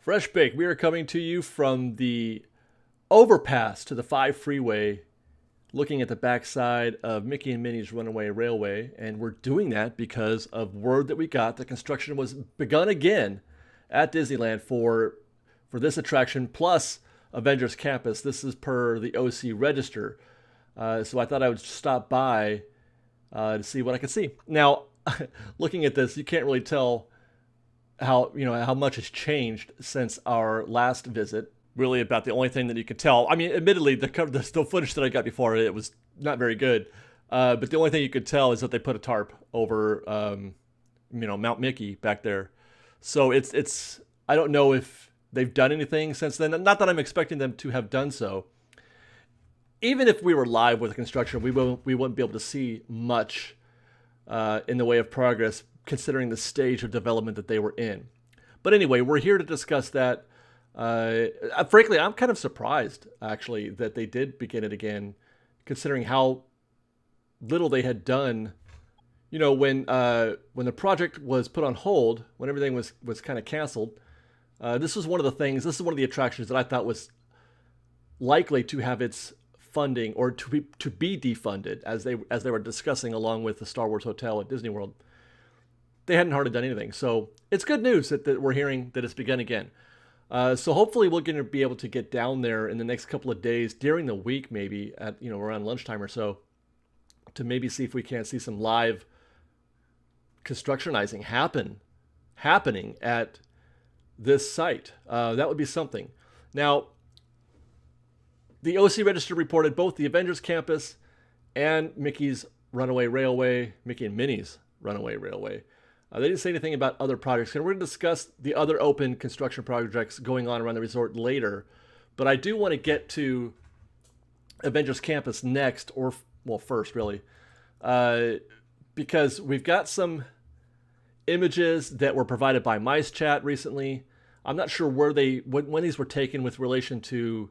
Fresh Bake, we are coming to you from the overpass to the 5 freeway, looking at the backside of Mickey and Minnie's Runaway Railway. And we're doing that because of word that we got that construction was begun again at Disneyland for this attraction, plus Avengers Campus. This is per the OC Register. So I thought I would stop by to see what I could see. Now, looking at this, you can't really tell how much has changed since our last visit. Really, about the only thing that you could tell. I mean, admittedly, the footage that I got before it was not very good. But the only thing you could tell is that they put a tarp over, Mount Mickey back there. So it's I don't know if they've done anything since then. Not that I'm expecting them to have done so. Even if we were live with the construction, we wouldn't be able to see much in the way of progress, considering the stage of development that they were in. But anyway, we're here to discuss that. Frankly, I'm kind of surprised, actually, that they did begin it again, considering how little they had done. When the project was put on hold, when everything was kind of canceled, this is one of the attractions that I thought was likely to have its funding or to be defunded, as they were discussing along with the Star Wars Hotel at Disney World. They hadn't hardly done anything. So it's good news that we're hearing that it's begun again. So hopefully we're going to be able to get down there in the next couple of days during the week, maybe at around lunchtime or so, to maybe see if we can't see some live constructionizing happening at this site. That would be something. Now, the OC Register reported both the Avengers Campus and Mickey's Runaway Railway, Mickey and Minnie's Runaway Railway. They didn't say anything about other projects, and we're going to discuss the other open construction projects going on around the resort later. But I do want to get to Avengers Campus next, first, really, because we've got some images that were provided by Mice Chat recently. I'm not sure when these were taken with relation to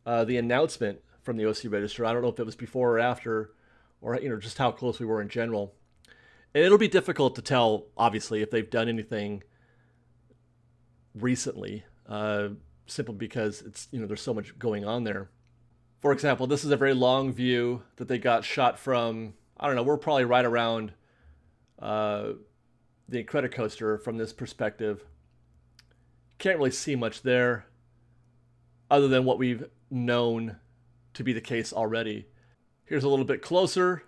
the announcement from the OC Register. I don't know if it was before or after, or just how close we were in general. And it'll be difficult to tell, obviously, if they've done anything recently, simply because it's there's so much going on there. For example, this is a very long view that they got shot from, I don't know, we're probably right around the Incredicoaster from this perspective. Can't really see much there, other than what we've known to be the case already. Here's a little bit closer.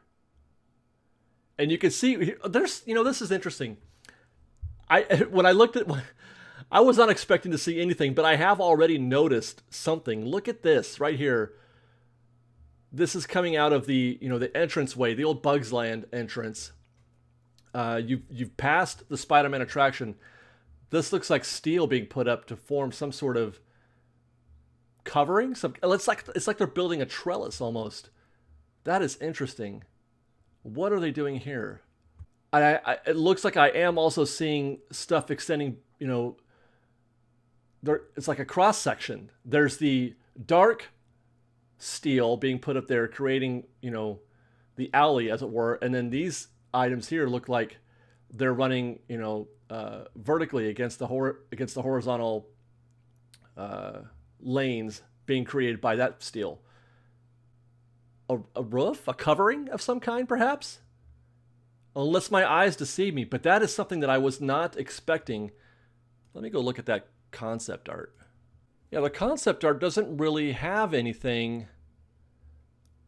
And you can see there's, this is interesting. When I looked at, I was not expecting to see anything, but I have already noticed something. Look at this right here. This is coming out of the entranceway, the old Bugs Land entrance. You've passed the Spider-Man attraction. This looks like steel being put up to form some sort of covering. It's like they're building a trellis almost. That is interesting. What are they doing here? It looks like I am also seeing stuff extending, it's like a cross section. There's the dark steel being put up there, creating, the alley, as it were. And then these items here look like they're running, vertically against the horizontal lanes being created by that steel. A roof, a covering of some kind, perhaps? Unless my eyes deceive me, but that is something that I was not expecting. Let me go look at that concept art. Yeah, the concept art doesn't really have anything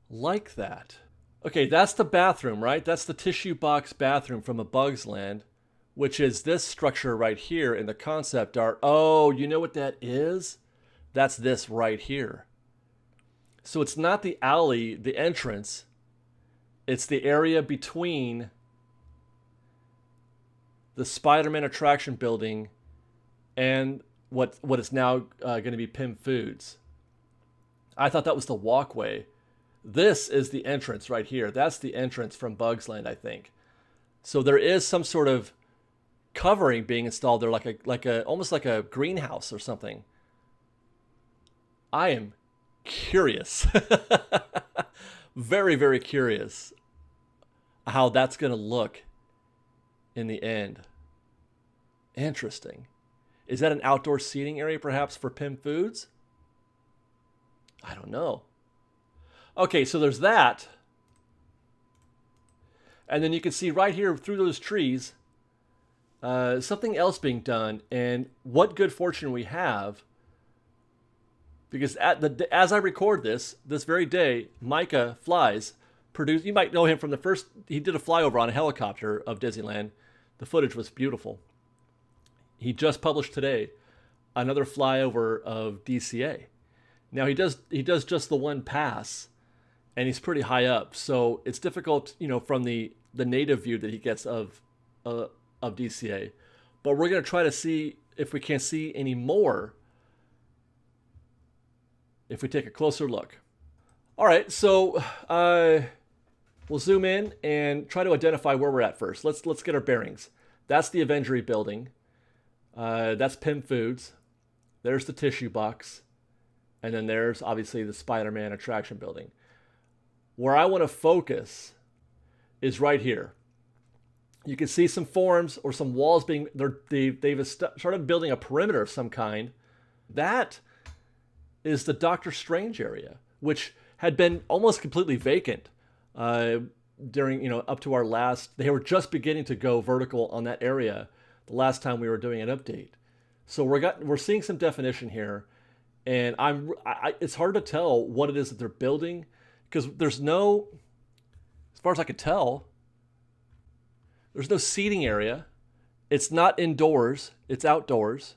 like that. Okay, that's the bathroom, right? That's the tissue box bathroom from A Bug's Land, which is this structure right here in the concept art. Oh, you know what that is? That's this right here. So it's not the alley, the entrance. It's the area between the Spider-Man attraction building and what is now going to be Pym Foods. I thought that was the walkway. This is the entrance right here. That's the entrance from Bugs Land, I think. So there is some sort of covering being installed there, like a almost like a greenhouse or something. I am curious, very, very curious how that's going to look in the end. Interesting. Is that an outdoor seating area perhaps for Pim Foods? I don't know. Okay, so there's that. And then you can see right here through those trees, something else being done. And what good fortune we have. Because as I record this very day, Micah Flies produced, you might know him from the first, he did a flyover on a helicopter of Disneyland. The footage was beautiful. He just published today another flyover of DCA. Now he does just the one pass, and he's pretty high up, so it's difficult, from the native view that he gets of DCA. But we're gonna try to see if we can see any more if we take a closer look. All right, so we'll zoom in and try to identify where we're at first. Let's get our bearings. That's the Avengers building. That's Pim Foods. There's the tissue box. And then there's obviously the Spider-Man attraction building. Where I want to focus is right here. You can see some forms or some walls being, they've started building a perimeter of some kind. That is the Doctor Strange area, which had been almost completely vacant during, up to our last, they were just beginning to go vertical on that area the last time we were doing an update. So we're seeing some definition here. And it's hard to tell what it is that they're building, because there's no, as far as I could tell, there's no seating area. It's not indoors, it's outdoors.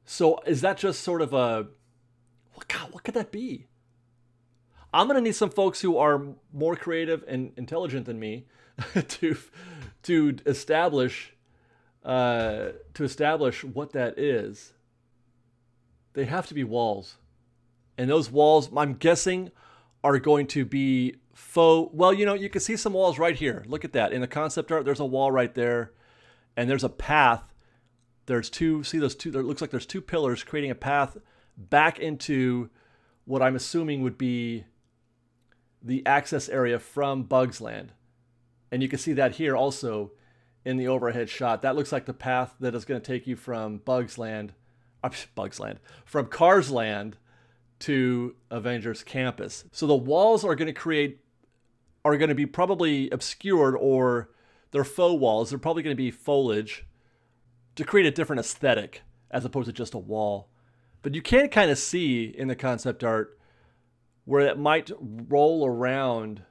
So is that just sort of what could that be? I'm going to need some folks who are more creative and intelligent than me to establish what that is. They have to be walls. And those walls, I'm guessing, are going to be faux. Well, you can see some walls right here. Look at that. In the concept art, there's a wall right there. And there's a path. There's two, see those two, there looks like there's two pillars creating a path back into what I'm assuming would be the access area from Bugs Land. And you can see that here also in the overhead shot. That looks like the path that is going to take you from from Cars Land to Avengers Campus. So the walls are going to be probably obscured, or they're faux walls. They're probably going to be foliage to create a different aesthetic as opposed to just a wall. But you can kind of see in the concept art where it might roll around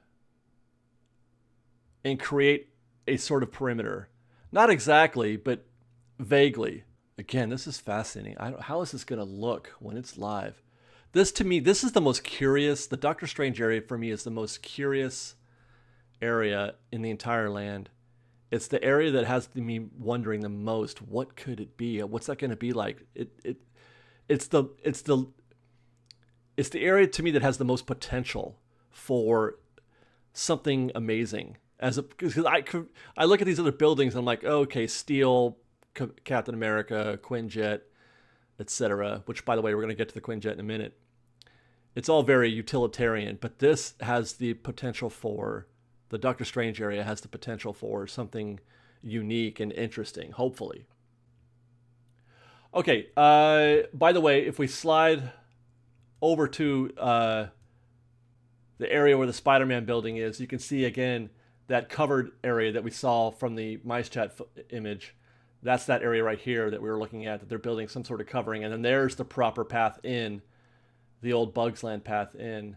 and create a sort of perimeter. Not exactly, but vaguely. Again, this is fascinating. How is this going to look when it's live? This, to me, this is the most curious. The Doctor Strange area for me is the most curious area in the entire land. It's the area that has me wondering the most. What could it be? What's that going to be like? It's the area to me that has the most potential for something amazing. Because I look at these other buildings and I'm like, oh, okay, Steel, Captain America, QuinJet, etc. Which, by the way, we're going to get to the QuinJet in a minute. It's all very utilitarian, but this has the potential for, the Doctor Strange area has the potential for something unique and interesting, hopefully. Okay, by the way, if we slide over to the area where the Spider-Man building is, you can see again that covered area that we saw from the Mice Chat image. That's that area right here that we were looking at, that they're building some sort of covering. And then there's the proper path in, the old Bugs Land path in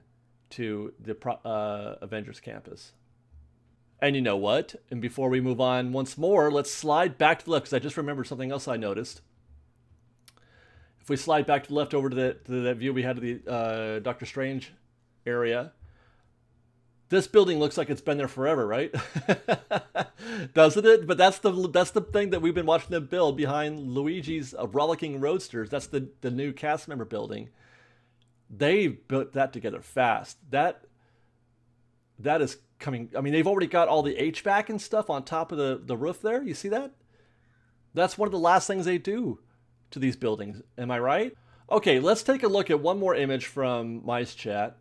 to the Avengers Campus. And you know what? And before we move on once more, let's slide back to the left, because I just remembered something else I noticed. If we slide back to the left over to that view we had of the Doctor Strange area, this building looks like it's been there forever, right? Doesn't it? But that's the thing that we've been watching them build behind Luigi's Rollicking Roadsters. That's the new cast member building. They built that together fast. That is coming. I mean, they've already got all the HVAC and stuff on top of the roof there. You see that? That's one of the last things they do to these buildings. Am I right? Okay, let's take a look at one more image from Mice Chat,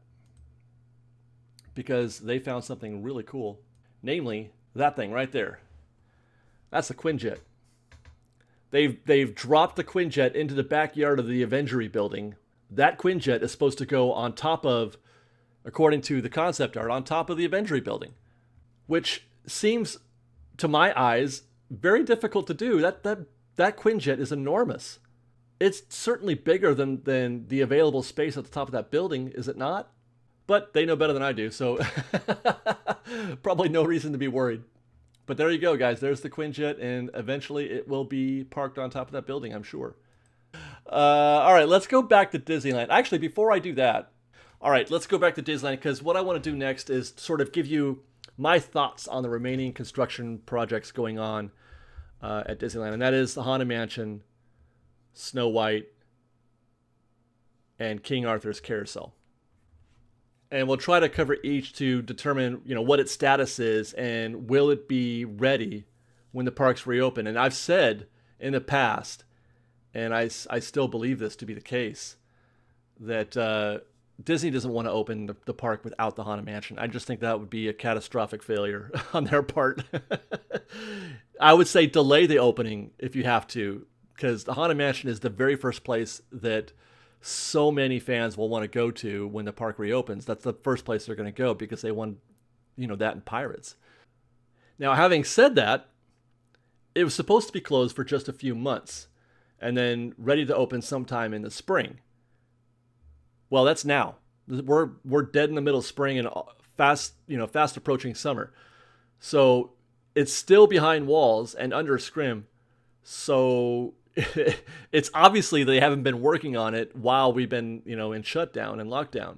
because they found something really cool. Namely, that thing right there. That's the QuinJet. They've dropped the QuinJet into the backyard of the Avengers building. That QuinJet is supposed to go on top of, according to the concept art, on top of the Avengers building, which seems, to my eyes, very difficult to do. That QuinJet is enormous. It's certainly bigger than the available space at the top of that building, is it not? But they know better than I do, so probably no reason to be worried. But there you go, guys. There's the QuinJet, and eventually it will be parked on top of that building, I'm sure. All right, let's go back to Disneyland. Actually, before I do that, all right, let's go back to Disneyland, because what I want to do next is sort of give you my thoughts on the remaining construction projects going on at Disneyland, and that is the Haunted Mansion, Snow White, and King Arthur's Carousel. And we'll try to cover each to determine, what its status is and will it be ready when the parks reopen. And I've said in the past, and I still believe this to be the case, that Disney doesn't want to open the park without the Haunted Mansion. I just think that would be a catastrophic failure on their part. I would say delay the opening if you have to, because the Haunted Mansion is the very first place that so many fans will want to go to when the park reopens. That's the first place they're going to go because they want, that in Pirates. Now, having said that, it was supposed to be closed for just a few months and then ready to open sometime in the spring. Well, that's now. We're dead in the middle of spring and fast approaching summer. So it's still behind walls and under scrim. So it's obviously they haven't been working on it while we've been, in shutdown and lockdown.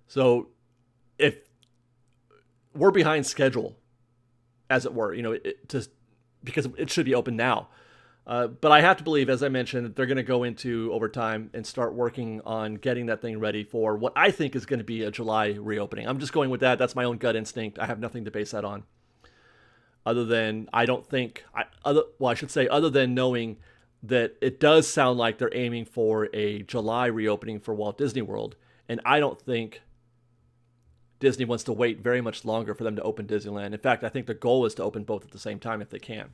So if we're behind schedule, as it were, because it should be open now. But I have to believe, as I mentioned, they're going to go into overtime and start working on getting that thing ready for what I think is going to be a July reopening. I'm just going with that. That's my own gut instinct. I have nothing to base that on. Other than other than knowing that it does sound like they're aiming for a July reopening for Walt Disney World. And I don't think Disney wants to wait very much longer for them to open Disneyland. In fact, I think the goal is to open both at the same time if they can.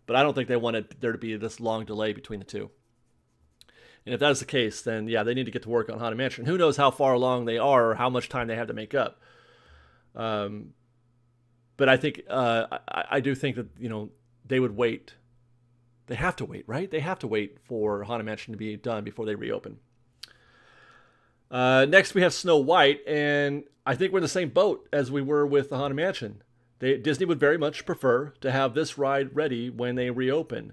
But I don't think they wanted there to be this long delay between the two. And if that is the case, then yeah, they need to get to work on Haunted Mansion. Who knows how far along they are or how much time they have to make up. But I think I do think that they would wait. They have to wait, right? They have to wait for Haunted Mansion to be done before they reopen. Next, we have Snow White, and I think we're in the same boat as we were with the Haunted Mansion. Disney would very much prefer to have this ride ready when they reopen.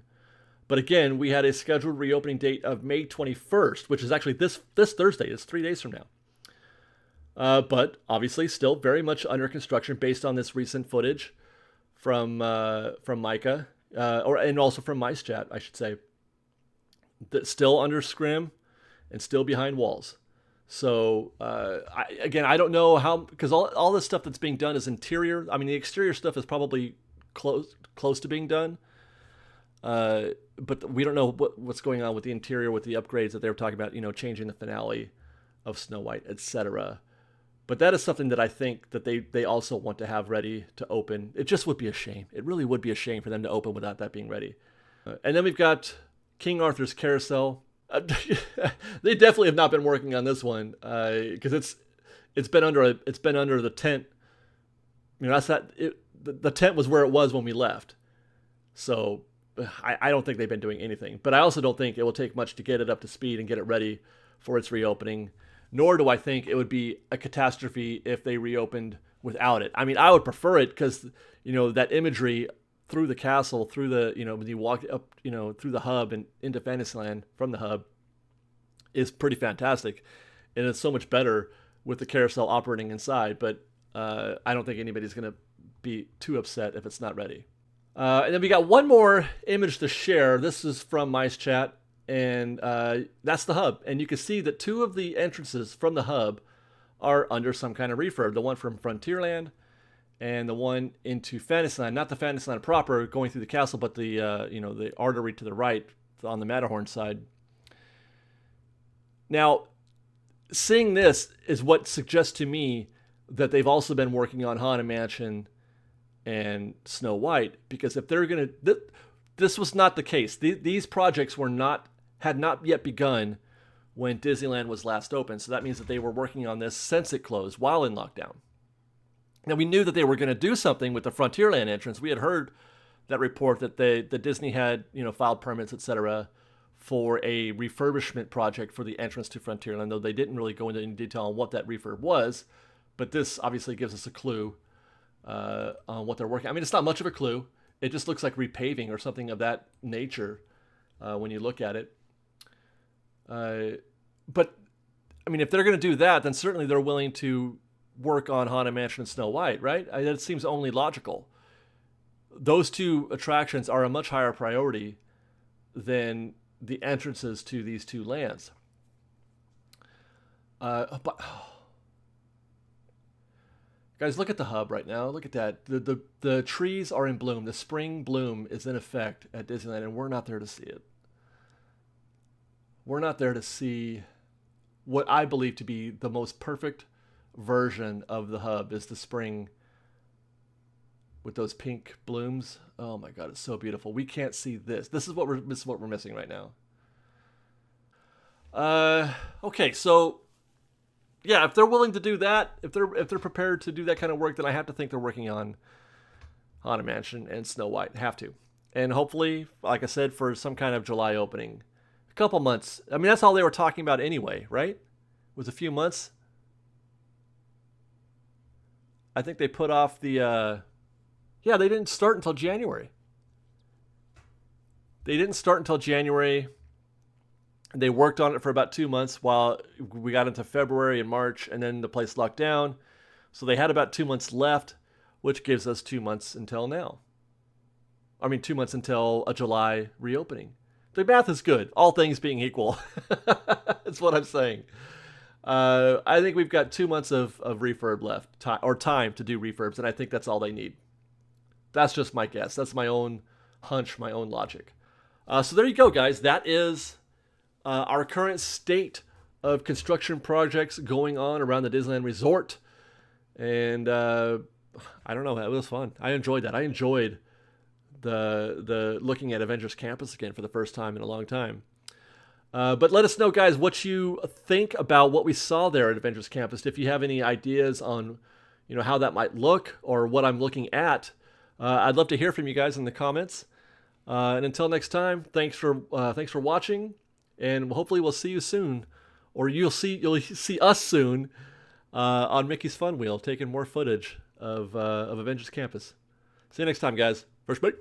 But again, we had a scheduled reopening date of May 21st, which is actually this Thursday. It's 3 days from now. But obviously still very much under construction based on this recent footage from Micah, and also from Mice Chat, I should say. That's still under scrim and still behind walls. So, I don't know how, because all this stuff that's being done is interior. I mean, the exterior stuff is probably close to being done. But we don't know what's going on with the interior, with the upgrades that they were talking about, changing the finale of Snow White, etc. But that is something that I think that they also want to have ready to open. It just would be a shame. It really would be a shame for them to open without that being ready. And then we've got King Arthur's Carousel. They definitely have not been working on this one because it's been under the tent. The tent was where it was when we left. So I don't think they've been doing anything. But I also don't think it will take much to get it up to speed and get it ready for its reopening. Nor do I think it would be a catastrophe if they reopened without it. I mean, I would prefer it because, that imagery through the castle, through the, when you walk up, through the hub and into Fantasyland from the hub is pretty fantastic. And it's so much better with the carousel operating inside. But I don't think anybody's going to be too upset if it's not ready. And then we got one more image to share. This is from Mice Chat. And that's the hub. And you can see that two of the entrances from the hub are under some kind of refurb. The one from Frontierland and the one into Fantasyland. Not the Fantasyland proper going through the castle, but the the artery to the right on the Matterhorn side. Now, seeing this is what suggests to me that they've also been working on Haunted Mansion and Snow White, because if they're going to... this was not the case. These projects had not yet begun when Disneyland was last open. So that means that they were working on this since it closed while in lockdown. Now, we knew that they were going to do something with the Frontierland entrance. We had heard that report that the Disney had, filed permits, etc., for a refurbishment project for the entrance to Frontierland, though they didn't really go into any detail on what that refurb was. But this obviously gives us a clue on what they're working. I mean, it's not much of a clue. It just looks like repaving or something of that nature when you look at it. But, I mean, if they're going to do that, then certainly they're willing to work on Haunted Mansion and Snow White, right? That seems only logical. Those two attractions are a much higher priority than the entrances to these two lands. Guys, look at the hub right now. Look at that. The trees are in bloom. The spring bloom is in effect at Disneyland, and we're not there to see it. We're not there to see what I believe to be the most perfect version of the hub is the spring with those pink blooms. Oh my God, it's so beautiful. We can't see this. This is what we're missing right now. Okay, so yeah, if they're willing to do that, if they're prepared to do that kind of work, then I have to think they're working on Haunted Mansion and Snow White. Have to. And hopefully, like I said, for some kind of July opening. A couple months. I mean, that's all they were talking about anyway, right? It was a few months. I think they put off the... Yeah, they didn't start until January. They didn't start until January. They worked on it for about 2 months while we got into February and March, and then the place locked down. So they had about 2 months left, which gives us 2 months until now. I mean, 2 months until a July reopening. The math is good, all things being equal. That's what I'm saying. I think we've got 2 months of refurb left, time to do refurbs, and I think that's all they need. That's just my guess. That's my own hunch, my own logic. So there you go, guys. That is our current state of construction projects going on around the Disneyland Resort. And I don't know, it was fun. I enjoyed that. I enjoyed the looking at Avengers Campus again for the first time in a long time. But let us know, guys, what you think about what we saw there at Avengers Campus. If you have any ideas on, how that might look or what I'm looking at, I'd love to hear from you guys in the comments. And until next time, thanks for watching, and hopefully we'll see you soon, or you'll see us soon on Mickey's Fun Wheel, taking more footage of Avengers Campus. See you next time, guys. First mate.